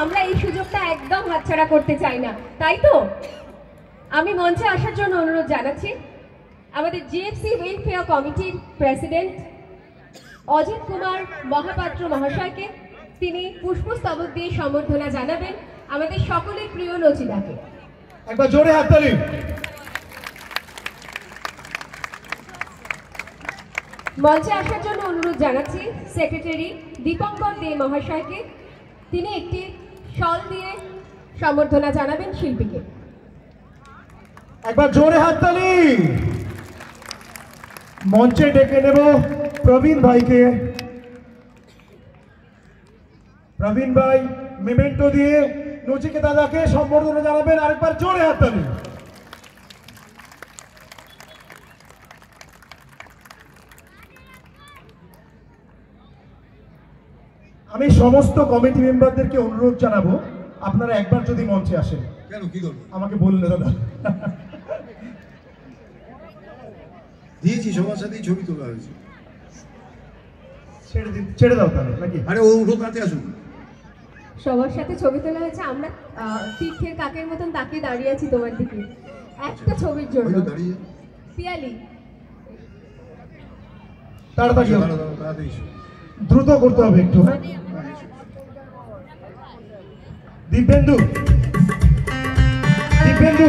আমরা এই সুযোগটা একদম হাতছাড়া করতে চাই না, তাই তো? আমি মঞ্চে আসার জন্য অনুরোধ জানাচ্ছি আমাদের জিএফসি ওয়েলফেয়ার কমিটির প্রেসিডেন্ট অজিত কুমার মহাপাত্র মহাশয়কে। তিনি পুষ্পস্তবক দিয়ে সম্বর্ধনা জানাবেন আমাদের সকলের প্রিয় নচিদাকে। একবার জোরে হাততালি। মঞ্চে আসার জন্য অনুরোধ জানাচ্ছি সেক্রেটারি দীপঙ্কর দে মহাশয়কে। তিনি একটি শল দিয়ে সম্বর্ধনা জানাবেন শিল্পীকে। একবার জোরে হাততালি। মঞ্চে ডেকে নেব প্রবীণ ভাইকে। প্রবীণ ভাই মেমেন্টো দিয়ে নচিকেতাদাকে সম্বর্ধনা জানাবেন। আরেকবার জোরে হাততালি। আমি সমস্ত কমিটি মেম্বারদেরকে অনুরোধ জানাবো আপনারা একবার যদি মঞ্চে আসেন। কেন, কি করবো? আমাকে বললে দাদা। দিয়েছি, সবার সাথেই ছবি তোলা হয়েছে। ছেড়ে দাও তাহলে নাকি? আরে ও উঠো, কাছে আসুন। সবার সাথে ছবি তোলা হয়েছে। আমরা তীর্থের কাকের মতন তাকিয়ে দাঁড়িয়ে আছি তোমার দিকে একটা ছবির জন্য। দাঁড়িয়ে পিয়ালি তাড়াতাড়ি তাড়াতাড়ি দ্রুত করতে হবে একটু। হ্যাঁ, দিব্যেন্দু, দিব্যেন্দু